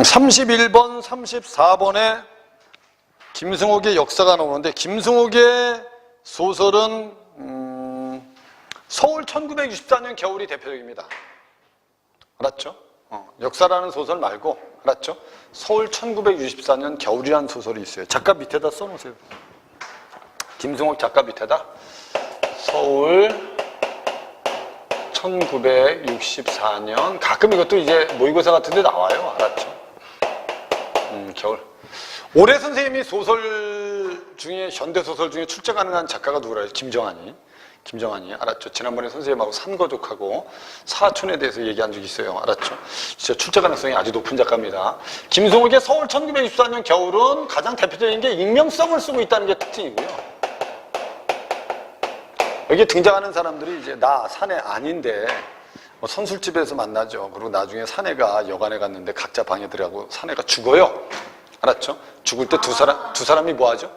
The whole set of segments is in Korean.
31번, 34번에 김승옥의 역사가 나오는데 김승옥의 소설은 서울 1964년 겨울이 대표적입니다. 알았죠? 역사라는 소설 말고 알았죠? 서울 1964년 겨울이라는 소설이 있어요. 작가 밑에다 써놓으세요. 김승옥 작가 밑에다 서울 1964년 가끔 이것도 이제 모의고사 같은 데 나와요. 알았죠? 겨울. 올해 선생님이 소설 중에 현대소설 중에 출제 가능한 작가가 누구라요? 김정한이 알았죠? 지난번에 선생님하고 산거족하고 사촌에 대해서 얘기한 적이 있어요. 알았죠? 진짜 출제 가능성이 아주 높은 작가입니다. 김승옥의 서울 1964년 겨울은 가장 대표적인 게 익명성을 쓰고 있다는 게 특징이고요. 여기 등장하는 사람들이 이제 나 사내 아닌데 뭐 선술집에서 만나죠. 그리고 나중에 사내가 여관에 갔는데 각자 방에 들어가고 사내가 죽어요. 알았죠? 죽을 때 두 사람이 뭐 하죠?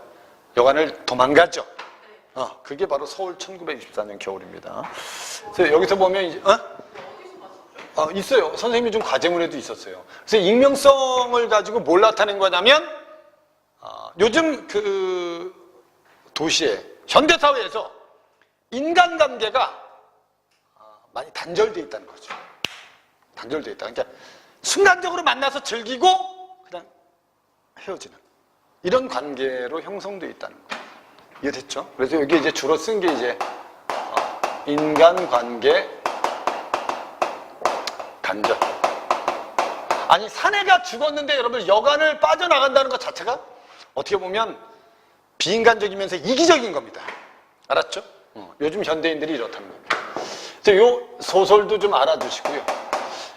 여관을 도망가죠. 그게 바로 서울 1964년 겨울입니다. 그래서 여기서 보면 이제 있어요. 선생님이 좀 과제문에도 있었어요. 그래서 익명성을 가지고 뭘 나타낸 거냐면 요즘 그 도시에 현대사회에서 인간관계가 많이 단절되어 있다는 거죠. 단절되어 있다. 그러니까 순간적으로 만나서 즐기고 그냥 헤어지는 이런 관계로 형성되어 있다는 거예요. 이해됐죠? 그래서 여기 이제 주로 쓴 게 이제 인간관계 단절. 아니 사내가 죽었는데 여러분 여관을 빠져나간다는 것 자체가 어떻게 보면 비인간적이면서 이기적인 겁니다. 알았죠? 요즘 현대인들이 이렇다는 겁니다. 그래서 요 소설도 좀 알아두시고요.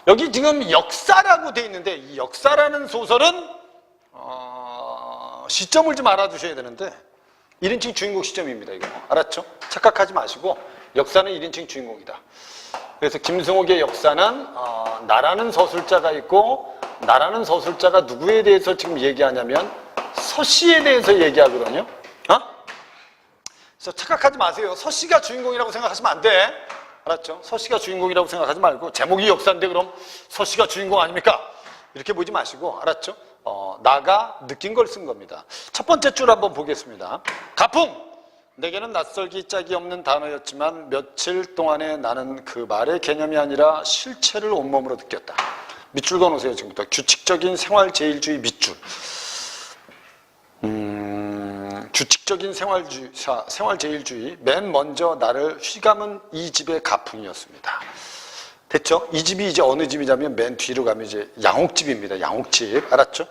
여기 지금 역사라고 돼 있는데 이 역사라는 소설은 시점을 좀 알아두셔야 되는데 1인칭 주인공 시점입니다. 이거 알았죠? 착각하지 마시고 역사는 1인칭 주인공이다. 그래서 김승옥의 역사는 나라는 서술자가 있고 나라는 서술자가 누구에 대해서 지금 얘기하냐면 서씨에 대해서 얘기하거든요. 그래서 착각하지 마세요. 서씨가 주인공이라고 생각하시면 안 돼. 알았죠? 서씨가 주인공이라고 생각하지 말고 제목이 역사인데 그럼 서씨가 주인공 아닙니까? 이렇게 보지 마시고 알았죠? 나가 느낀 걸 쓴 겁니다. 첫 번째 줄 한번 보겠습니다. 가풍! 내게는 낯설기 짝이 없는 단어였지만 며칠 동안에 나는 그 말의 개념이 아니라 실체를 온몸으로 느꼈다. 밑줄 그어놓으세요. 지금부터. 규칙적인 생활제일주의 밑줄. 규칙적인 생활제일주의. 맨 먼저 나를 휘감은 이 집의 가풍이었습니다. 됐죠? 이 집이 이제 어느 집이냐면 맨 뒤로 가면 이제 양옥집입니다. 양옥집. 알았죠?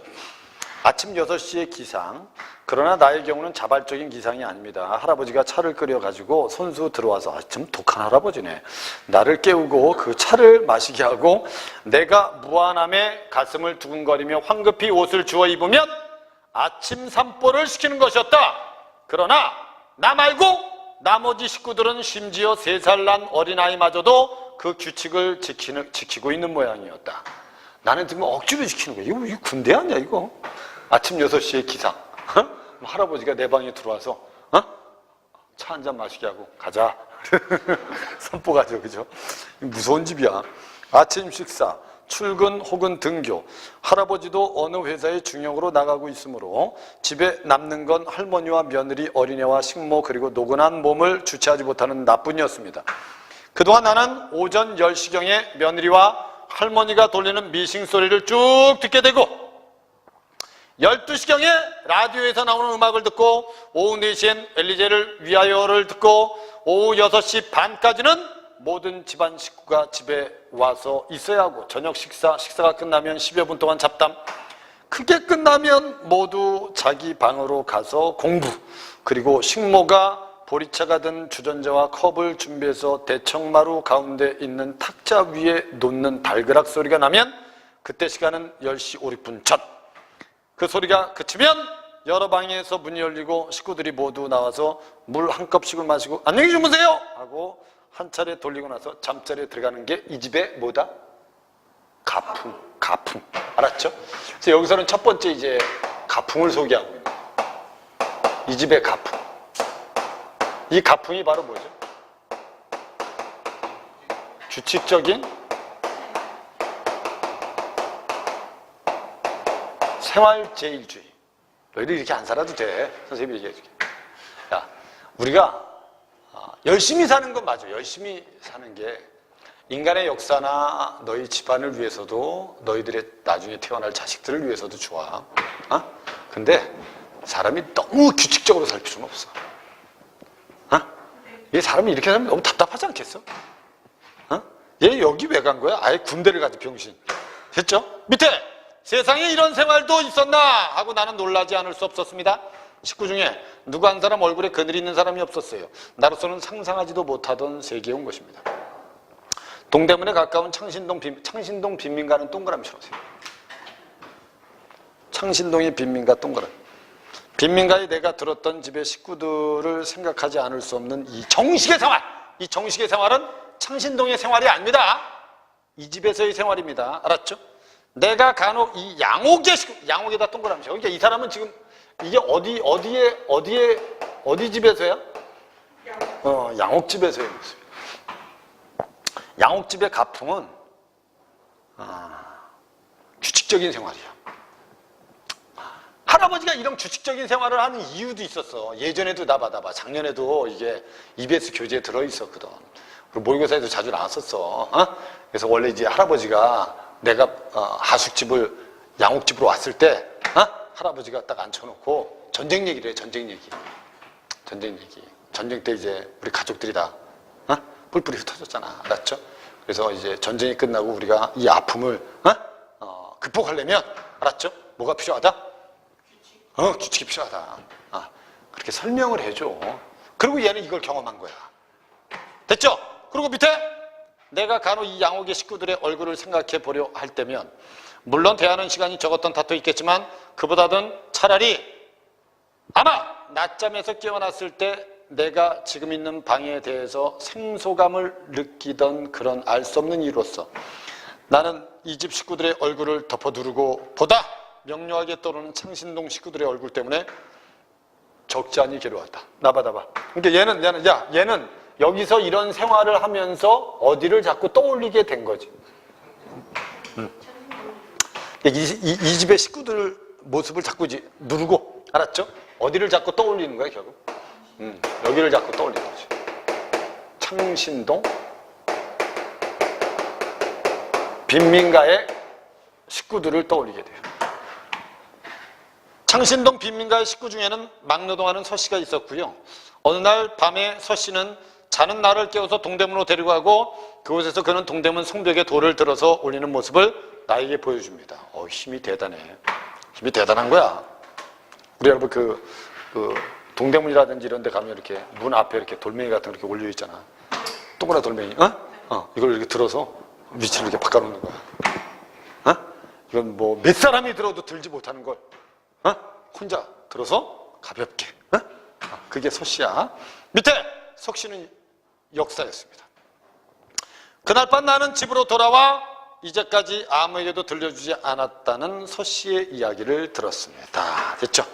아침 6시에 기상. 그러나 나의 경우는 자발적인 기상이 아닙니다. 할아버지가 차를 끓여가지고 손수 들어와서 참 독한 할아버지네. 나를 깨우고 그 차를 마시게 하고 내가 무한함에 가슴을 두근거리며 황급히 옷을 주워 입으면 아침 산보를 시키는 것이었다. 그러나 나 말고 나머지 식구들은 심지어 3살 난 어린아이마저도 그 규칙을 지키고 있는 모양이었다. 나는 지금 억지로 지키는 거야. 이거 군대 아니야 이거. 아침 6시에 기상. 할아버지가 내 방에 들어와서 차 한잔 마시게 하고 가자. 산보 가죠. 그죠? 무서운 집이야. 아침 식사, 출근 혹은 등교. 할아버지도 어느 회사에 중역으로 나가고 있으므로 집에 남는 건 할머니와 며느리, 어린애와 식모 그리고 노곤한 몸을 주체하지 못하는 나뿐이었습니다. 그동안 나는 오전 10시경에 며느리와 할머니가 돌리는 미싱 소리를 쭉 듣게 되고 12시경에 라디오에서 나오는 음악을 듣고 오후 4시엔 엘리제를 위하여를 듣고 오후 6시 반까지는 모든 집안 식구가 집에 와서 있어야 하고 저녁 식사가 끝나면 10여 분 동안 잡담, 크게 끝나면 모두 자기 방으로 가서 공부, 그리고 식모가 보리차가 든 주전자와 컵을 준비해서 대청마루 가운데 있는 탁자 위에 놓는 발그락 소리가 나면 그때 시간은 10시 5, 6분 전. 그 소리가 그치면 여러 방에서 문이 열리고 식구들이 모두 나와서 물 한 컵씩을 마시고 안녕히 주무세요 하고 한 차례 돌리고 나서 잠자리에 들어가는 게 이 집의 뭐다? 가풍. 알았죠? 그래서 여기서는 첫 번째 이제 가풍을 소개하고 있는 거예요. 이 집의 가풍. 이 가풍이 바로 뭐죠? 규칙적인 생활제일주의. 너희들 이렇게 안 살아도 돼. 선생님이 얘기해 줄게. 야, 우리가 열심히 사는 건 맞아. 열심히 사는 게 인간의 역사나 너희 집안을 위해서도 너희들의 나중에 태어날 자식들을 위해서도 좋아. 근데 사람이 너무 규칙적으로 살 필요는 없어. 얘 사람이 이렇게 살면 너무 답답하지 않겠어? 얘 여기 왜 간 거야? 아예 군대를 가지 병신. 됐죠? 밑에 세상에 이런 생활도 있었나 하고 나는 놀라지 않을 수 없었습니다. 식구 중에 누구 한 사람 얼굴에 그늘이 있는 사람이 없었어요. 나로서는 상상하지도 못하던 세계에 온 것입니다. 동대문에 가까운 창신동 빈민가는 동그라미 쳐놓으세요. 창신동의 빈민가 동그라미. 빈민가에 내가 들었던 집의 식구들을 생각하지 않을 수 없는 이 정식의 생활. 이 정식의 생활은 창신동의 생활이 아닙니다. 이 집에서의 생활입니다. 알았죠? 내가 간혹 이 양옥의 식구, 양옥에다 동그라미 쳐. 그러니까 이 사람은 지금 이게 어디 집에서야? 양옥집에서의 모습. 양옥집의 가풍은 규칙적인 생활이야. 할아버지가 이런 규칙적인 생활을 하는 이유도 있었어. 예전에도 나봐. 작년에도 이게 EBS 교재에 들어있었거든. 그리고 모의고사에도 자주 나왔었어. 그래서 원래 이제 할아버지가 내가 하숙집을 양옥집으로 왔을 때 할아버지가 딱 앉혀놓고 전쟁 얘기를 해. 전쟁 얘기. 전쟁 때 이제 우리 가족들이 다 뿔뿔이 흩어졌잖아. 알았죠? 그래서 이제 전쟁이 끝나고 우리가 이 아픔을 극복하려면, 알았죠? 뭐가 필요하다? 규칙이 필요하다. 그렇게 설명을 해줘. 그리고 얘는 이걸 경험한 거야. 됐죠? 그리고 밑에 내가 간혹 이 양옥의 식구들의 얼굴을 생각해 보려 할 때면, 물론 대하는 시간이 적었던 탓도 있겠지만 그보다는 차라리 아마 낮잠에서 깨어났을 때 내가 지금 있는 방에 대해서 생소감을 느끼던 그런 알 수 없는 이유로서 나는 이 집 식구들의 얼굴을 덮어두르고 보다 명료하게 떠오르는 창신동 식구들의 얼굴 때문에 적지 않이 괴로웠다. 나봐. 그러니까 얘는 여기서 이런 생활을 하면서 어디를 자꾸 떠올리게 된 거지. 이 집의 식구들 모습을 자꾸 누르고, 알았죠? 어디를 자꾸 떠올리는 거야, 결국. 여기를 자꾸 떠올리는 거지. 창신동 빈민가의 식구들을 떠올리게 돼요. 창신동 빈민가의 식구 중에는 막노동하는 서씨가 있었고요. 어느 날 밤에 서씨는 자는 나를 깨워서 동대문으로 데리고 가고 그곳에서 그는 동대문 성벽에 돌을 들어서 올리는 모습을 나에게 보여줍니다. 힘이 대단해. 힘이 대단한 거야. 우리 여러분 그 동대문이라든지 이런 데 가면 이렇게 문 앞에 이렇게 돌멩이 같은 거 이렇게 올려 있잖아. 동그란 돌멩이. 이걸 이렇게 들어서 위치를 이렇게 바꿔놓는 거야. 이건 뭐 몇 사람이 들어도 들지 못하는 걸 혼자 들어서 가볍게. 그게 서씨야. 밑에 석씨는 역사였습니다. 그날 밤 나는 집으로 돌아와 이제까지 아무에게도 들려주지 않았다는 서씨의 이야기를 들었습니다. 됐죠?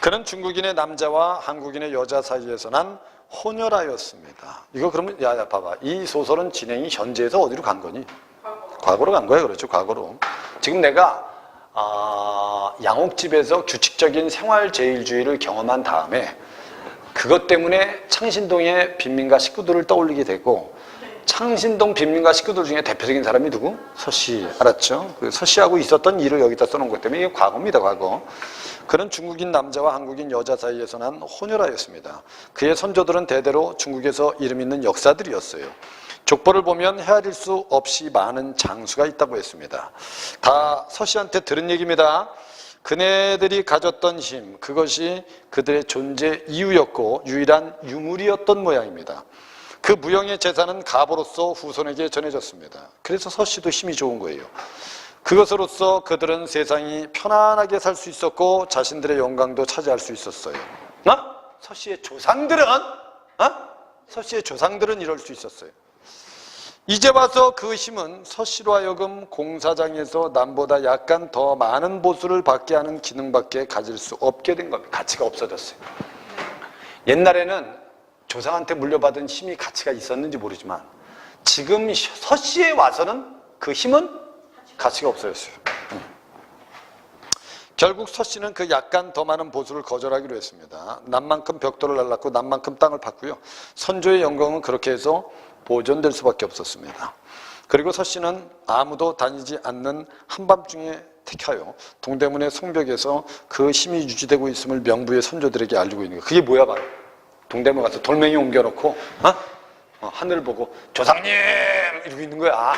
그는 중국인의 남자와 한국인의 여자 사이에서 난 혼혈아였습니다. 이거 그러면 봐봐. 이 소설은 진행이 현재에서 어디로 간 거니? 과거로 간 거예요. 그렇죠? 과거로. 지금 내가 양옥집에서 규칙적인 생활제일주의를 경험한 다음에 그것 때문에 창신동의 빈민가 식구들을 떠올리게 되고 창신동 빈민가 식구들 중에 대표적인 사람이 누구? 서씨. 알았죠? 그 서씨하고 있었던 일을 여기다 써놓은 것 때문에 이게 과거입니다. 과거. 그는 중국인 남자와 한국인 여자 사이에서 난 혼혈아였습니다. 그의 선조들은 대대로 중국에서 이름 있는 역사들이었어요. 족보를 보면 헤아릴 수 없이 많은 장수가 있다고 했습니다. 다 서씨한테 들은 얘기입니다. 그네들이 가졌던 힘, 그것이 그들의 존재 이유였고 유일한 유물이었던 모양입니다. 그 무형의 재산은 가보로서 후손에게 전해졌습니다. 그래서 서씨도 힘이 좋은 거예요. 그것으로서 그들은 세상이 편안하게 살 수 있었고 자신들의 영광도 차지할 수 있었어요. 서씨의 조상들은 이럴 수 있었어요. 이제 와서 그 힘은 서씨로 하여금 공사장에서 남보다 약간 더 많은 보수를 받게 하는 기능밖에 가질 수 없게 된 겁니다. 가치가 없어졌어요. 옛날에는 조상한테 물려받은 힘이 가치가 있었는지 모르지만 지금 서씨에 와서는 그 힘은 가치가 없어졌어요. 결국 서 씨는 그 약간 더 많은 보수를 거절하기로 했습니다. 남만큼 벽돌을 날랐고 남만큼 땅을 팠고요. 선조의 영광은 그렇게 해서 보존될 수밖에 없었습니다. 그리고 서 씨는 아무도 다니지 않는 한밤중에 택하여 동대문의 성벽에서 그 힘이 유지되고 있음을 명부의 선조들에게 알리고 있는 거예요. 그게 뭐야 바로 동대문 가서 돌멩이 옮겨놓고 하늘 보고 조상님 이러고 있는 거야.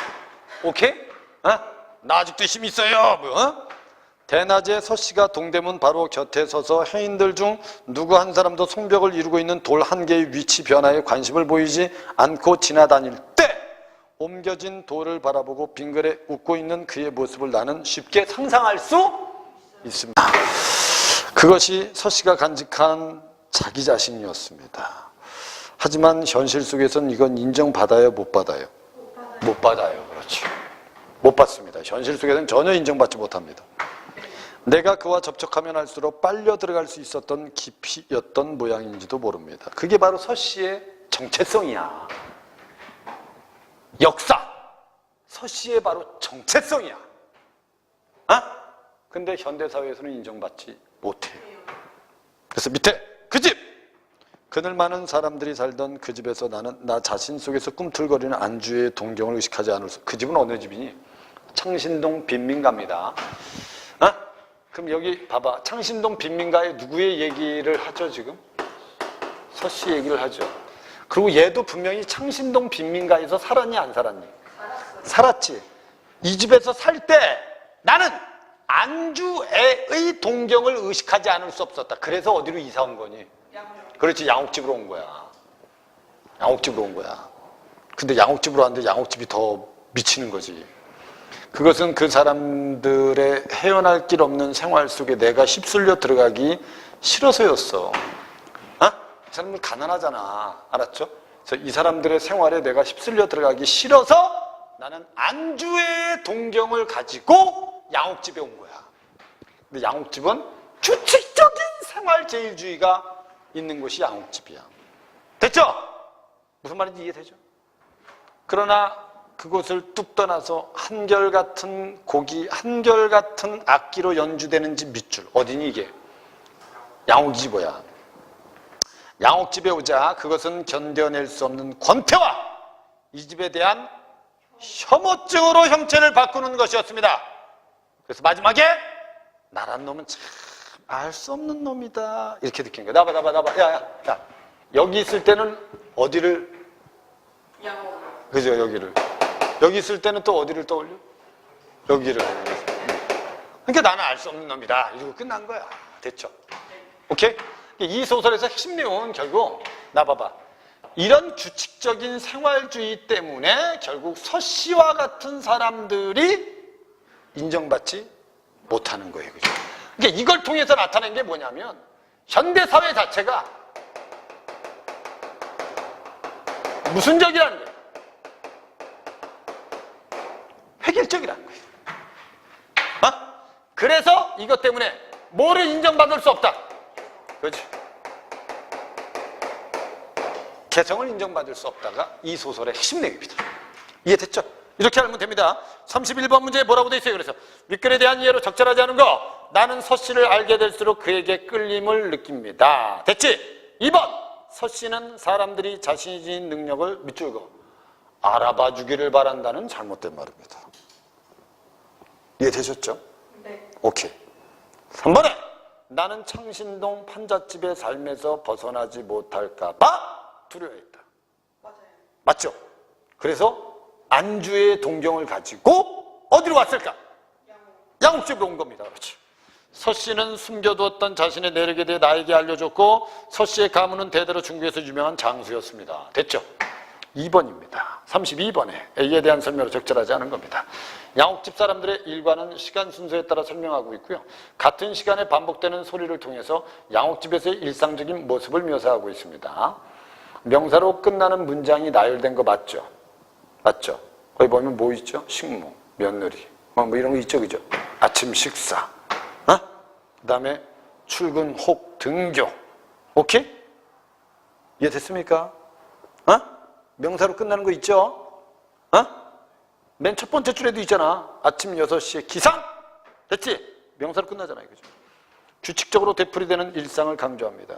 오케이? 나 아직도 힘이 있어요. 대낮에 서 씨가 동대문 바로 곁에 서서 해인들 중 누구 한 사람도 성벽을 이루고 있는 돌 한 개의 위치 변화에 관심을 보이지 않고 지나다닐 때 옮겨진 돌을 바라보고 빙그레 웃고 있는 그의 모습을 나는 쉽게 상상할 수 있습니다. 그것이 서 씨가 간직한 자기 자신이었습니다. 하지만 현실 속에서는 이건 인정받아요, 못 받아요? 못 받아요. 그렇죠. 못 받습니다. 현실 속에서는 전혀 인정받지 못합니다. 내가 그와 접촉하면 할수록 빨려 들어갈 수 있었던 깊이였던 모양인지도 모릅니다. 그게 바로 서 씨의 정체성이야. 역사, 서 씨의 바로 정체성이야. 근데 현대사회에서는 인정받지 못해요. 그래서 밑에 그 집! 그늘 많은 사람들이 살던 그 집에서 나는 나 자신 속에서 꿈틀거리는 안주의 동경을 의식하지 않을 수. 그 집은 어느 집이니? 창신동 빈민가입니다. 그럼 여기 봐봐. 창신동 빈민가에 누구의 얘기를 하죠 지금? 서 씨 얘기를 하죠. 그리고 얘도 분명히 창신동 빈민가에서 살았니 안 살았니? 살았지. 이 집에서 살 때 나는 안주애의 동경을 의식하지 않을 수 없었다. 그래서 어디로 이사 온 거니? 그렇지, 양옥집으로 온 거야. 양옥집으로 온 거야. 근데 양옥집으로 왔는데 양옥집이 더 미치는 거지. 그것은 그 사람들의 헤어날 길 없는 생활 속에 내가 휩쓸려 들어가기 싫어서였어. 이 사람들 가난하잖아. 알았죠? 그래서 이 사람들의 생활에 내가 휩쓸려 들어가기 싫어서 나는 안주의 동경을 가지고 양옥집에 온 거야. 근데 양옥집은 규칙적인 생활제일주의가 있는 곳이 양옥집이야. 됐죠? 무슨 말인지 이해되죠? 그러나 그곳을 뚝 떠나서 한결같은 곡이 한결같은 악기로 연주되는 집 밑줄. 어디니 이게? 양옥이 뭐야? 양옥집에 오자 그것은 견뎌낼 수 없는 권태와 이 집에 대한 혐오증으로 형체를 바꾸는 것이었습니다. 그래서 마지막에 나란 놈은 참 알 수 없는 놈이다 이렇게 느낀 거야. 나봐. 야. 여기 있을 때는 어디를? 양옥. 그죠, 여기를. 여기 있을 때는 또 어디를 떠올려? 여기를. 그러니까 나는 알 수 없는 놈이다 이러고 끝난 거야. 됐죠? 오케이? 이 소설에서 핵심 내용은 결국 나 봐봐. 이런 규칙적인 생활주의 때문에 결국 서 씨와 같은 사람들이 인정받지 못하는 거예요. 그죠? 그러니까 이걸 통해서 나타낸 게 뭐냐면 현대사회 자체가 무슨적이라는 거예요. 획일적이라는 거예요. 그래서 이것 때문에 뭐를 인정받을 수 없다. 그렇지? 개성을 인정받을 수 없다가 이 소설의 핵심 내용입니다. 이해됐죠? 이렇게 알면 됩니다. 31번 문제에 뭐라고 돼 있어요? 그래서 윗글에 대한 이해로 적절하지 않은 거. 나는 서 씨를 알게 될수록 그에게 끌림을 느낍니다. 됐지? 2번. 서 씨는 사람들이 자신이 지닌 능력을 밑줄 그어 알아봐 주기를 바란다는 잘못된 말입니다. 이해되셨죠? 네. 오케이. 3번에 나는 창신동 판잣집의 삶에서 벗어나지 못할까 봐 두려워했다. 맞아요. 맞죠? 그래서 안주의 동경을 가지고 어디로 왔을까? 양옥집으로 온 겁니다. 그렇죠. 서 씨는 숨겨두었던 자신의 내력에 대해 나에게 알려줬고 서 씨의 가문은 대대로 중국에서 유명한 장수였습니다. 됐죠? 2번입니다. 32번에 A에 대한 설명으로 적절하지 않은 겁니다. 양옥집 사람들의 일과는 시간 순서에 따라 설명하고 있고요. 같은 시간에 반복되는 소리를 통해서 양옥집에서의 일상적인 모습을 묘사하고 있습니다. 명사로 끝나는 문장이 나열된 거 맞죠? 맞죠? 거기 보면 뭐 있죠? 식무, 며느리, 뭐 이런 거 있죠, 그죠? 아침 식사, 그 다음에 출근, 혹, 등교. 오케이? 이해됐습니까? 명사로 끝나는 거 있죠? 맨 첫 번째 줄에도 있잖아. 아침 6시에 기상? 됐지? 명사로 끝나잖아요. 그죠? 규칙적으로 되풀이되는 일상을 강조합니다.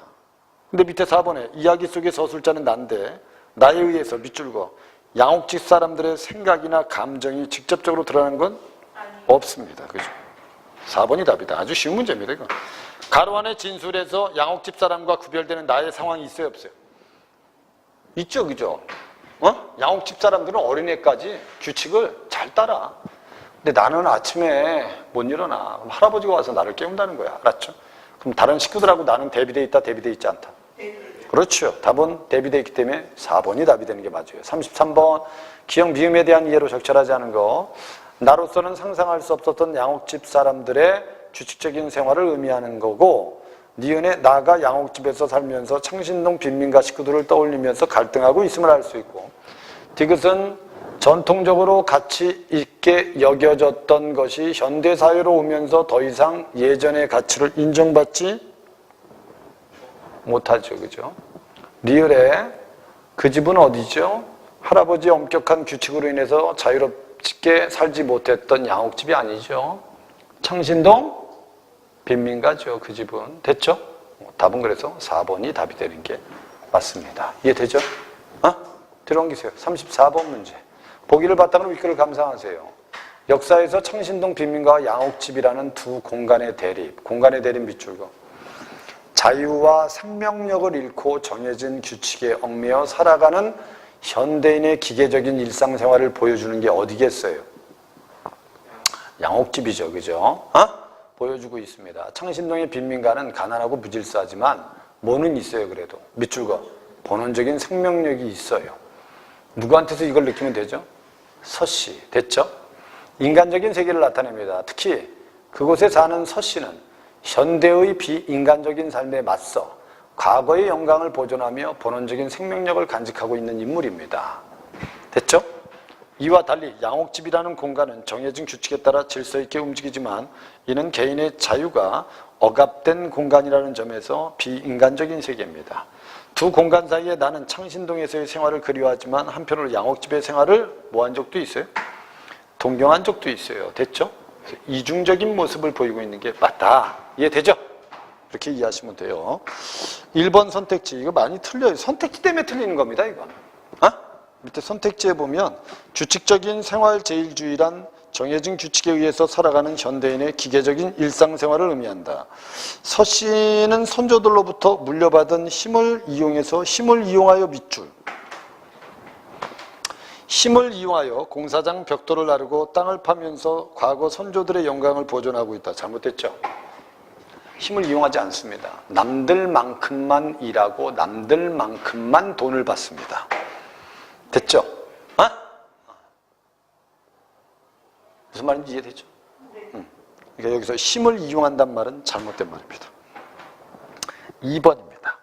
근데 밑에 4번에 이야기 속의 서술자는 난데 나에 의해서 밑줄거 양옥집 사람들의 생각이나 감정이 직접적으로 드러나는 건 없습니다. 그죠? 4번이 답이다. 아주 쉬운 문제입니다. 이거. 가로 안에 진술에서 양옥집 사람과 구별되는 나의 상황이 있어요, 없어요? 있죠, 그죠? 양옥집 사람들은 어린애까지 규칙을 잘 따라. 근데 나는 아침에 못 일어나. 그럼 할아버지가 와서 나를 깨운다는 거야. 알았죠? 그럼 다른 식구들하고 나는 대비돼 있다, 대비돼 있지 않다? 그렇죠. 답은 대비돼 있기 때문에 4번이 답이 되는 게 맞아요. 33번 기억 미음에 대한 이해로 적절하지 않은 거. 나로서는 상상할 수 없었던 양옥집 사람들의 규칙적인 생활을 의미하는 거고, 니은에 나가 양옥집에서 살면서 창신동 빈민가 식구들을 떠올리면서 갈등하고 있음을 알 수 있고, 디귿은 전통적으로 가치 있게 여겨졌던 것이 현대사회로 오면서 더 이상 예전의 가치를 인정받지 못하죠. 그죠? 리을에 그 집은 어디죠? 할아버지의 엄격한 규칙으로 인해서 자유롭게 살지 못했던 양옥집이 아니죠. 창신동 빈민가죠. 그 집은. 됐죠? 답은 그래서 4번이 답이 되는 게 맞습니다. 이해되죠? 들어옮기세요. 34번 문제. 보기를 바탕으로 윗글을 감상하세요. 역사에서 창신동 빈민가와 양옥집이라는 두 공간의 대립 밑줄거. 자유와 생명력을 잃고 정해진 규칙에 얽매여 살아가는 현대인의 기계적인 일상생활을 보여주는 게 어디겠어요? 양옥집이죠. 그죠? 보여주고 있습니다. 창신동의 빈민가는 가난하고 무질서하지만 뭐는 있어요. 그래도 밑줄거. 본원적인 생명력이 있어요. 누구한테서 이걸 느끼면 되죠? 서씨. 됐죠? 인간적인 세계를 나타냅니다. 특히 그곳에 사는 서씨는 현대의 비인간적인 삶에 맞서 과거의 영광을 보존하며 본원적인 생명력을 간직하고 있는 인물입니다. 됐죠? 이와 달리 양옥집이라는 공간은 정해진 규칙에 따라 질서 있게 움직이지만 이는 개인의 자유가 억압된 공간이라는 점에서 비인간적인 세계입니다. 두 공간 사이에 나는 창신동에서의 생활을 그리워하지만 한편으로 양옥집의 생활을 뭐한 적도 있어요? 동경한 적도 있어요. 됐죠? 이중적인 모습을 보이고 있는 게 맞다. 이해되죠? 이렇게 이해하시면 돼요. 1번 선택지. 이거 많이 틀려요. 선택지 때문에 틀리는 겁니다. 이건. 밑에 선택지에 보면 규칙적인 생활 제일주의란 정해진 규칙에 의해서 살아가는 현대인의 기계적인 일상생활을 의미한다. 서씨는 선조들로부터 물려받은 힘을 이용하여 밑줄. 힘을 이용하여 공사장 벽돌을 나르고 땅을 파면서 과거 선조들의 영광을 보존하고 있다. 잘못됐죠? 힘을 이용하지 않습니다. 남들만큼만 일하고 남들만큼만 돈을 받습니다. 됐죠? 무슨 말인지 이해되죠? 그러니까 여기서 힘을 이용한단 말은 잘못된 말입니다. 2번입니다.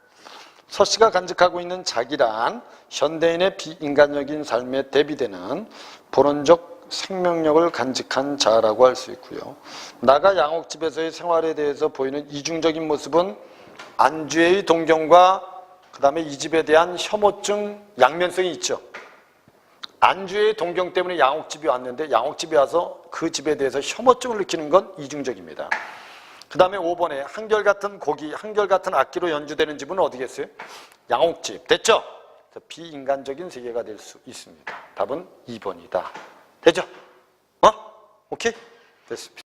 서씨가 간직하고 있는 자기란 현대인의 비인간적인 삶에 대비되는 본원적 생명력을 간직한 자라고 할 수 있고요. 나가 양옥집에서의 생활에 대해서 보이는 이중적인 모습은 안주의 동경과 그 다음에 이 집에 대한 혐오증 양면성이 있죠. 안주의 동경 때문에 양옥집이 왔는데 양옥집에 와서 그 집에 대해서 혐오증을 느끼는 건 이중적입니다. 그 다음에 5번에 한결같은 곡이 한결같은 악기로 연주되는 집은 어디겠어요? 양옥집. 됐죠? 비인간적인 세계가 될 수 있습니다. 답은 2번이다. 되죠? 오케이? 됐습니다.